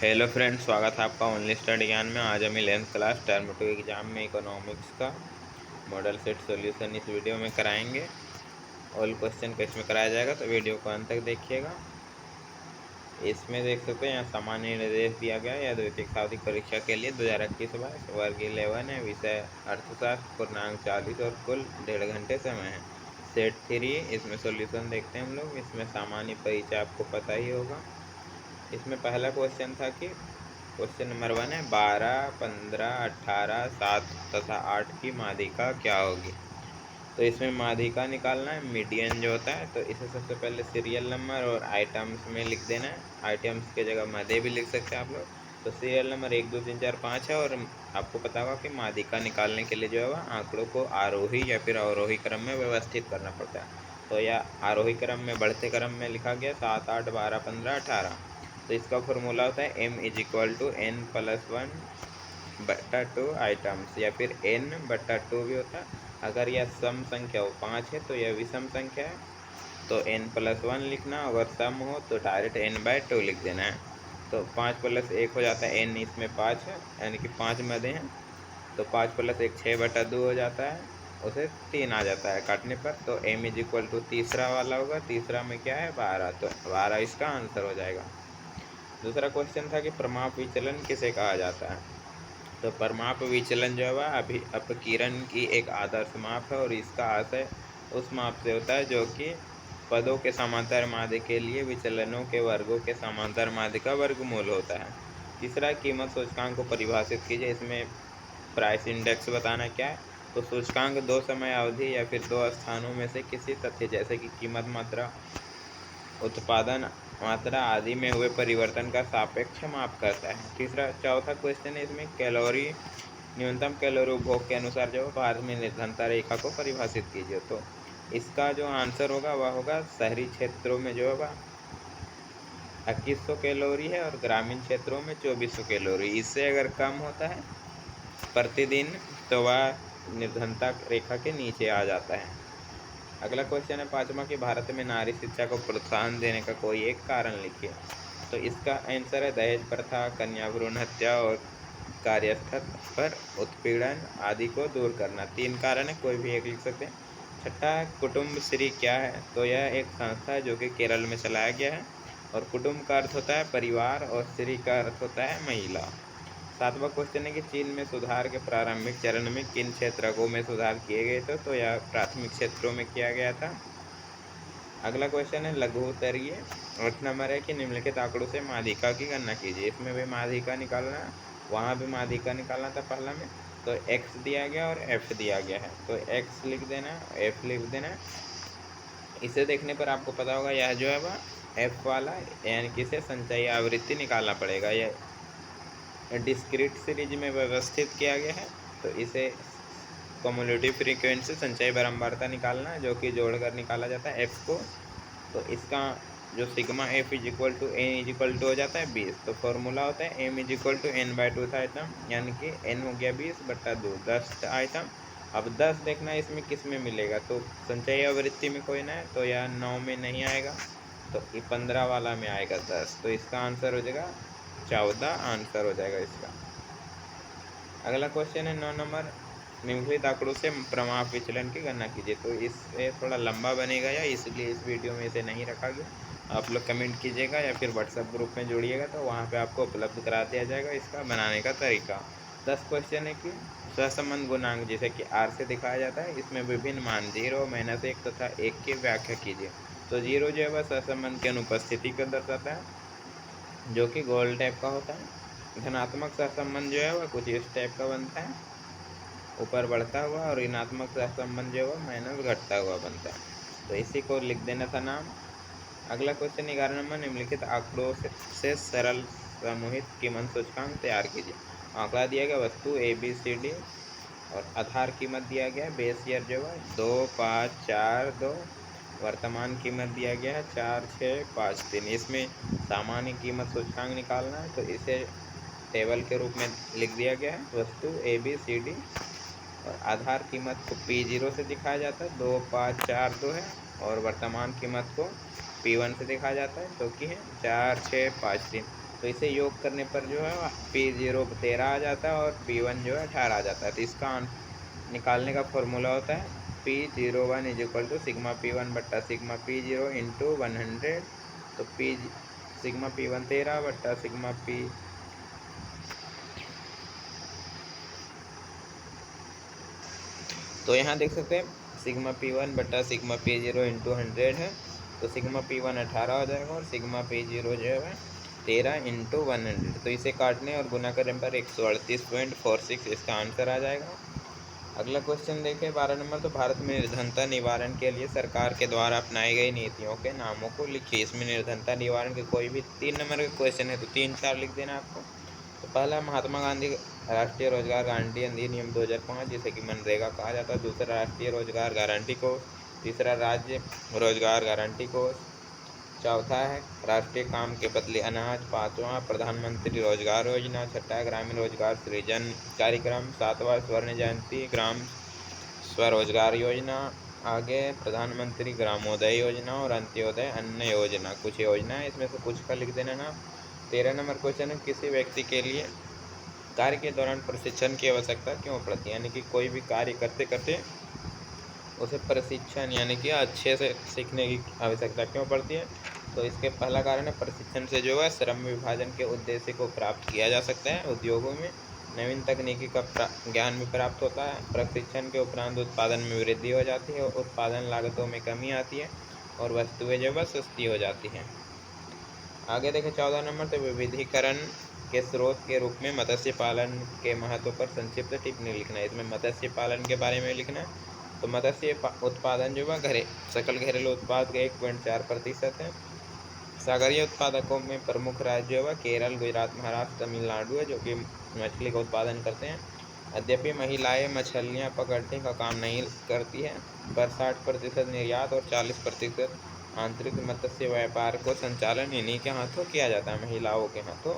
Hello friends, स्वागत है आपका ओनली स्टडी ज्ञान में। आज हम 11th क्लास टर्म 2 एग्जाम में इकोनॉमिक्स का मॉडल सेट सॉल्यूशन इस वीडियो में कराएंगे। ऑल क्वेश्चन का इसमें कराया जाएगा, तो वीडियो को अंत तक देखिएगा। इसमें देख सकते हैं यहाँ सामान्य निर्देश दिया गया है। यह द्वितीय आवधिक परीक्षा के लिए 2021 वर्ग 11 है। विषय अर्थशास्त्र, पूर्णांक 40 और कुल 1.5 घंटे समय है। सेट 3, इसमें सॉल्यूशन देखते हैं हम लोग। इसमें सामान्य परिचय आपको पता ही होगा। इसमें पहला क्वेश्चन था कि क्वेश्चन नंबर 1 है 12, 15, 18, 7 तथा 8 की माध्यिका क्या होगी। तो इसमें माध्यिका निकालना है, मीडियन जो होता है। तो इसे सबसे पहले सीरियल नंबर और आइटम्स में लिख देना है। आइटम्स के जगह माध्य भी लिख सकते हैं आप लोग। तो सीरियल नंबर 1, 2, 3, 4, 5 है। और आपको पता होगा कि माध्यिका निकालने के लिए जो है वह आंकड़ों को आरोही या फिर अवरोही क्रम में व्यवस्थित करना पड़ता है। तो यह आरोही क्रम में, बढ़ते क्रम में लिखा गया 7, 8, 12, 15, 18। तो इसका फॉर्मूला होता है m=n+1/2 आइटम्स, या फिर n/2 भी होता है। अगर यह सम संख्या हो 5 है तो यह विषम संख्या है, तो n+1 लिखना। अगर सम हो तो डायरेक्ट n/2 लिख देना है। तो 5 + 1 हो जाता है n, इसमें 5 है यानी कि 5 मदे हैं। तो 5 + 1 6/2 हो जाता है, उसे 3 आ जाता है काटने पर। तो m= तीसरा वाला होगा। तीसरा में क्या है 12, तो 12 इसका आंसर हो जाएगा। दूसरा क्वेश्चन था कि परमाप विचलन किसे कहा जाता है। तो परमाप विचलन जो है वह अपकिरण की एक आदर्श माप है, और इसका आशय उस माप से होता है जो कि पदों के समांतर माध्य के लिए विचलनों के वर्गों के समांतर माध्य का वर्गमूल होता है। तीसरा, कीमत सूचकांक को परिभाषित कीजिए। इसमें प्राइस इंडेक्स बताना क्या है। तो सूचकांक दो समय अवधि या फिर दो स्थानों में से किसी तथ्य जैसे कि कीमत मात्रा, उत्पादन मात्रा आदि में हुए परिवर्तन का सापेक्ष माप करता है। चौथा क्वेश्चन है इसमें कैलोरी, न्यूनतम कैलोरी उपभोग के अनुसार जो भारत में निर्धनता रेखा को परिभाषित कीजिए। तो इसका जो आंसर होगा वह होगा शहरी क्षेत्रों में जो होगा 2100 कैलोरी है, और ग्रामीण क्षेत्रों में 2400 कैलोरी। इससे अगर कम होता है प्रतिदिन तो वह निर्धनता रेखा के नीचे आ जाता है। अगला क्वेश्चन है 5वां कि भारत में नारी शिक्षा को प्रोत्साहन देने का कोई एक कारण लिखिए। तो इसका आंसर है दहेज प्रथा, कन्या भ्रूण हत्या और कार्यस्थल पर उत्पीड़न आदि को दूर करना। 3 कारण है, कोई भी एक लिख सकते हैं। छठा है कुटुम्बश्री क्या है। तो यह एक संस्था है जो कि केरल में चलाया गया है, और कुटुम्ब का अर्थ होता है परिवार और श्री का अर्थ होता है महिला। 7वां क्वेश्चन है कि चीन में सुधार के प्रारंभिक चरण में किन क्षेत्रकों में सुधार किए गए थे। तो यह प्राथमिक क्षेत्रों में किया गया था। अगला क्वेश्चन है लघु उत्तरीय। 8 नंबर है कि निम्नलिखित आंकड़ों से माध्यिका की गणना कीजिए। इसमें भी माध्यिका निकालना है, वहाँ भी माध्यिका निकालना था पहला में। तो x दिया गया और f दिया गया है, तो x लिख देना, f लिख देना। इसे देखने पर आपको पता होगा यह जो है वह f वाला, यानी कि इसे संचयी आवृत्ति निकालना पड़ेगा। यह डिस्क्रीट सीरीज में व्यवस्थित किया गया है, तो इसे कम्युलेटिव फ्रीक्वेंसी, संचयी बारंबारता निकालना है, जो कि जोड़कर निकाला जाता है f को। तो इसका जो सिग्मा f n हो जाता है 20। तो फॉर्मूला होता है m=n/2 आइटम, यानी कि n हो गया 20/2, 10 आइटम। अब 10 देखना इसमें किस में मिलेगा। तो संचयी आवृत्ति में कोई ना है, तो यह 9 में नहीं आएगा, तो ये 15 वाला में आएगा 10। तो इसका आंसर हो जाएगा 14, आंसर हो जाएगा इसका। अगला क्वेश्चन है 9 नंबर, निम्नलिखित आंकड़ों से प्रमाप विचलन की गणना कीजिए। तो इससे थोड़ा लंबा बनेगा, या इसलिए इस वीडियो में इसे नहीं रखा गया। आप लोग कमेंट कीजिएगा या फिर व्हाट्सएप ग्रुप में जुड़िएगा, तो वहाँ पे आपको उपलब्ध करा दिया जाएगा इसका बनाने का तरीका। 10 क्वेश्चन है कि सहसंबंध गुणांक जिसे कि R से दिखाया जाता है, इसमें विभिन्न मान 0, -1 तथा 1 की व्याख्या कीजिए। तो 0 जो है वह सहसंबंध की अनुपस्थिति को दर्शाता है, जो कि गोल टाइप का होता है। धनात्मक सहसंबंध जो है वह कुछ इस टाइप का बनता है, ऊपर बढ़ता हुआ, और ऋणात्मक सहसंबंध जो है माइनस घटता हुआ बनता है। तो इसी को लिख देना था नाम। अगला क्वेश्चन 11 नंबर, निम्नलिखित आंकड़ों से सरल समूहित कीमत सूचकांक तैयार कीजिए। आंकड़ा दिया गया वस्तु ABCD, और आधार कीमत दिया गया है बेस ईयर जो है 2542, वर्तमान कीमत दिया गया है 4653। इसमें सामान्य कीमत सूचकांक निकालना है, तो इसे टेबल के रूप में लिख दिया गया है। वस्तु ABCD और आधार कीमत को P0 से दिखाया जाता है, 2542 है, और वर्तमान कीमत को P1 से दिखाया जाता है, जो कि है 4653। तो इसे योग करने पर जो है P0 13 आ जाता है और P1 जो है 18 आ जाता है। तो इसका निकालने का फॉर्मूला होता है P01 is equal to sigma P1 बट्टा सिग्मा P0 इंटू 100। तो सिग्मा P1 13 बट्टा सिग्मा P तो यहाँ देख सकते हैं सिग्मा P1 बट्टा सिग्मा P0 इंटू 100 है। तो सिग्मा P1 18 हो जाएगा और सिग्मा P0 जो है 13 इंटू 100। तो इसे काटने और गुना करने पर 138.46 इसका आंसर आ जाएगा। अगला क्वेश्चन देखें 12 नंबर। तो भारत में निर्धनता निवारण के लिए सरकार के द्वारा अपनाई गई नीतियों के नामों को लिखिए। इसमें निर्धनता निवारण के कोई भी 3 नंबर का क्वेश्चन है तो 3-4 लिख देना आपको। तो पहला महात्मा गांधी राष्ट्रीय रोजगार गारंटी अधिनियम 2005 जिसे कि मनरेगा कहा जाता है। दूसरा राष्ट्रीय रोजगार गारंटी कोष। तीसरा राज्य रोजगार गारंटी कोष। चौथा है राष्ट्रीय काम के बदले अनाज। पांचवा प्रधानमंत्री रोजगार योजना। छठा ग्रामीण रोजगार सृजन कार्यक्रम। सातवां स्वर्ण जयंती ग्राम स्वरोजगार योजना। आगे प्रधानमंत्री ग्रामोदय योजना और अंत्योदय अन्न योजना। कुछ योजना है इसमें से कुछ का लिख देना ना। 13 नंबर क्वेश्चन है किसी व्यक्ति के लिए कार्य के दौरान प्रशिक्षण की आवश्यकता क्यों पड़ती है। यानी कि कोई भी कार्य करते करते उसे प्रशिक्षण यानी कि अच्छे से सीखने की आवश्यकता क्यों पड़ती है। तो इसके पहला कारण है प्रशिक्षण से जो है श्रम विभाजन के उद्देश्य को प्राप्त किया जा सकता है। उद्योगों में नवीन तकनीकी का ज्ञान भी प्राप्त होता है। प्रशिक्षण के उपरांत उत्पादन में वृद्धि हो जाती है, उत्पादन लागतों में कमी आती है और वस्तुएं जो है सस्ती हो जाती हैं। आगे देखें 14 नंबर। तो विविधीकरण के स्रोत के रूप में मत्स्य पालन के महत्व पर संक्षिप्त टिप्पणी लिखना है। इसमें मत्स्य पालन के बारे में लिखना है। तो मत्स्य उत्पादन जो है सकल घरेलू उत्पाद का 1.4% है। सागरीय उत्पादकों में प्रमुख राज्य है केरल, गुजरात, महाराष्ट्र, तमिलनाडु है जो कि मछली का उत्पादन करते हैं। यद्यपि महिलाएं मछलियां पकड़ने का काम नहीं करती है, पर 60% निर्यात और 40% आंतरिक मत्स्य व्यापार को संचालन इन्हीं के हाथों किया जाता है, महिलाओं के हाथों।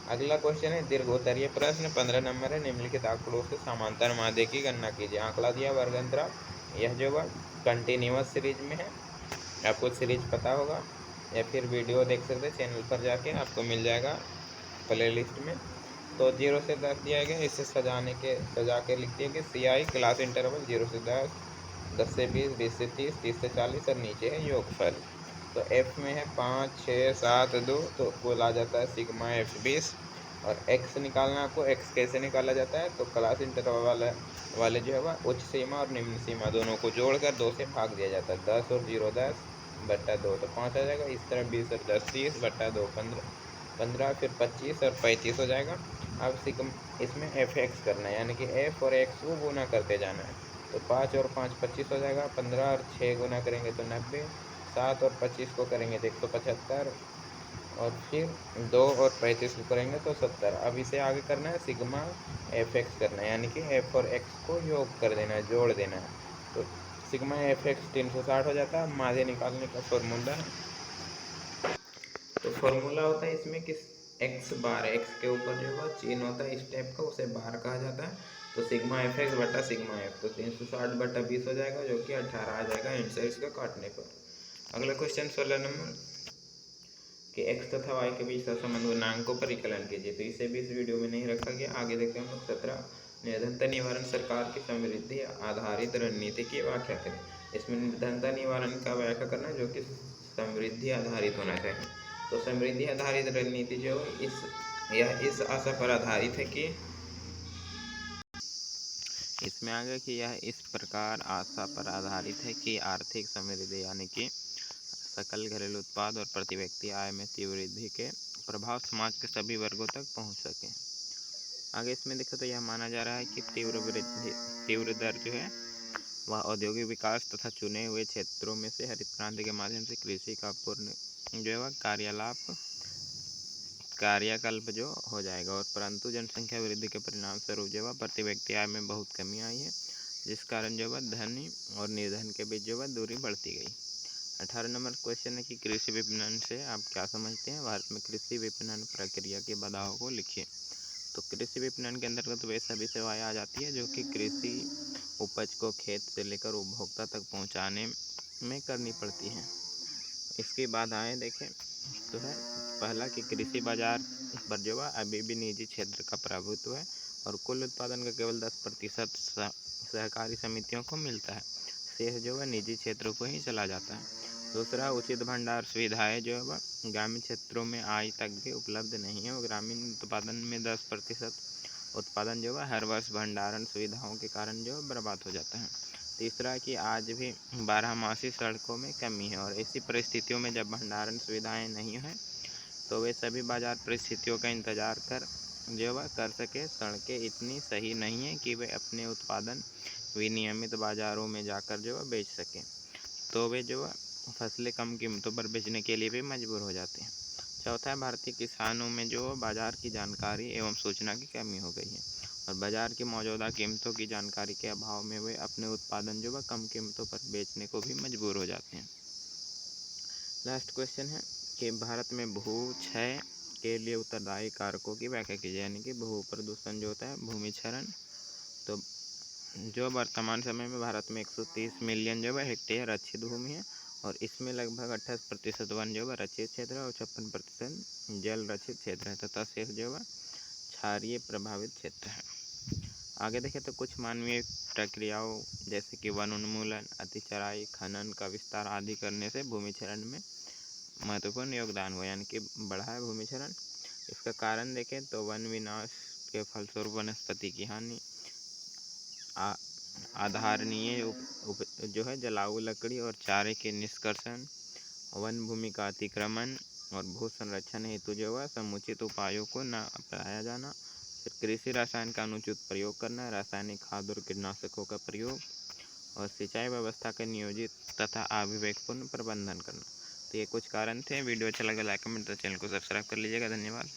अगला क्वेश्चन है दीर्घोत्तरीय प्रश्न 15 नंबर है। निम्नलिखित आंकड़ों से समांतर माध्य की गणना कीजिए। आंकड़ा दिया वर्ग अंतराल, यह जो है कंटिन्यूअस सीरीज में है, आपको सीरीज पता होगा या फिर वीडियो देख सकते हैं चैनल पर जाके, आपको मिल जाएगा प्ले लिस्ट में। तो 0 से 10 दिया गया, इसे सजा के लिख दिया कि CI क्लास इंटरवल 0 से 10, 10 से 20, 20 से 30, 30 से 40 और नीचे है योगफल। तो F में है 5, 6, 7, 2, तो कुल आ जाता है सिग्मा F20। और X निकालना आपको, X कैसे निकाला जाता है तो क्लास इंटरवल वाले जो है वह उच्च सीमा और निम्न सीमा दोनों को जोड़कर 2 से भाग दिया जाता है। 10 और 0 10 बट्टा 2 तो 5 आ जाएगा। इस तरह 20 और 10 30 बट्टा 2 15 फिर 25 और 35 हो जाएगा। अब इसमें FX करना है, यानी कि F और X को गुना करते जाना है। तो 5 और 5 25 हो जाएगा। 15 और 6 गुना करेंगे तो 90, 7 और 25 को करेंगे तो 175 और फिर 2 और 35 को करेंगे तो 70। अब इसे आगे करना है सिग्मा FX करना है, यानी कि F और X को योग कर देना है, जोड़ देना है। तो सिग्मा FX 360 हो जाता है। माध्य निकालने का फॉर्मूला है, तो फॉर्मूला होता है इसमें कि x बार, x के ऊपर जो है चिन्ह होता है इस टाइप का, उसे बार कहा जाता है। तो सिग्मा FX बटा सिग्मा F तो 360 बटा 20 हो जाएगा जो कि 18 आ जाएगा आंसर इसका काटने पर। अगला क्वेश्चन 16 नंबर कि x तथा y के बीच संबंध गुणांकों पर विकलन कीजिए। तो इसे भी इस वीडियो में नहीं रखा गया। आगे देखते हैं हम लोग 17 निर्धनता निवारण सरकार की समृद्धि आधारित रणनीति की व्याख्या करें। इसमें निर्धनता निवारण का व्याख्या करना जो कि समृद्धि आधारित होना चाहिए। तो समृद्धि आधारित रणनीति जो यह इस आशा पर आधारित है कि इसमें आगे कि यह इस प्रकार आशा पर आधारित है कि आर्थिक समृद्धि यानी कि सकल घरेलू उत्पाद और प्रति व्यक्ति आय में तीव्र वृद्धि के प्रभाव समाज के सभी वर्गों तक पहुंच सके। आगे इसमें देखो तो यह माना जा रहा है कि तीव्र दर जो है वह औद्योगिक विकास तथा चुने हुए क्षेत्रों में से हरित क्रांति के माध्यम से कृषि का पूर्ण जो है कार्यकल्प जो हो जाएगा। और परंतु जनसंख्या वृद्धि के परिणाम स्वरूप जो है प्रति व्यक्ति आय में बहुत कमी आई है, जिस कारण जो है धनी और निर्धन के बीच जो है दूरी बढ़ती गई। 18 नंबर क्वेश्चन है कि कृषि विपणन से आप क्या समझते हैं। भारत में कृषि विपणन प्रक्रिया की बाधाओं को लिखिए। तो कृषि विपणन के अंतर्गत वे सभी सेवाएं आ जाती है जो कि कृषि उपज को खेत से लेकर उपभोक्ता तक पहुंचाने में करनी पड़ती हैं। इसकी बाधाएं देखें तो है पहला कि कृषि बाजार पर जो है अभी भी निजी क्षेत्र का प्रभुत्व है और कुल उत्पादन का केवल 10% सहकारी समितियों को मिलता है, शेष जो है निजी क्षेत्रों को ही चला जाता है। दूसरा, उचित भंडार सुविधाएं जो है वह ग्रामीण क्षेत्रों में आज तक भी उपलब्ध नहीं है और ग्रामीण उत्पादन में 10% उत्पादन जो है हर वर्ष भंडारण सुविधाओं के कारण जो है बर्बाद हो जाता है। तीसरा कि आज भी बारहमासी सड़कों में कमी है और ऐसी परिस्थितियों में जब भंडारण सुविधाएं नहीं हैं तो वे सभी बाजार परिस्थितियों का इंतजार जो वह कर सके। सड़कें इतनी सही नहीं है कि वे अपने उत्पादन विनियमित बाजारों में जाकर जो है बेच सकें, तो वे जो है फसलें कम कीमतों पर बेचने के लिए भी मजबूर हो जाते हैं। चौथा है भारतीय किसानों में जो बाजार की जानकारी एवं सूचना की कमी हो गई है और बाजार की मौजूदा कीमतों की जानकारी के अभाव में वे अपने उत्पादन जो है कम कीमतों पर बेचने को भी मजबूर हो जाते हैं। लास्ट क्वेश्चन है कि भारत में भू क्षय के लिए उत्तरदायी कारकों की व्याख्या कीजिए, यानी कि भू प्रदूषण जो होता है, भूमि क्षरण। तो जो वर्तमान समय में भारत में 130 मिलियन जो है हेक्टेयर रक्षित भूमि है और इसमें लगभग 28% वन जो है रक्षित क्षेत्र है और 56% जल रक्षित क्षेत्र है तथा शेष जो है क्षारीय प्रभावित क्षेत्र है। आगे देखें तो कुछ मानवीय प्रक्रियाओं जैसे कि वन उन्मूलन, अतिचराई, खनन का विस्तार आदि करने से भूमि क्षरण में महत्वपूर्ण योगदान हुआ, यानी कि बढ़ा है भूमि क्षरण। इसका कारण देखें तो वन विनाश के फलस्वरूप वनस्पति की हानि, आधारणीय जो है जलाऊ लकड़ी और चारे के निष्कर्षण, वन भूमि का अतिक्रमण और भू संरक्षण हेतु जो है समुचित उपायों को न अपनाया जाना, फिर कृषि रसायन का अनुचित प्रयोग करना, रासायनिक खाद और कीटनाशकों का प्रयोग और सिंचाई व्यवस्था का नियोजित तथा अविवेकपूर्ण प्रबंधन करना। तो ये कुछ कारण थे। वीडियो अच्छा लगा लाइक कमेंट तो चैनल को सब्सक्राइब कर लीजिएगा। धन्यवाद।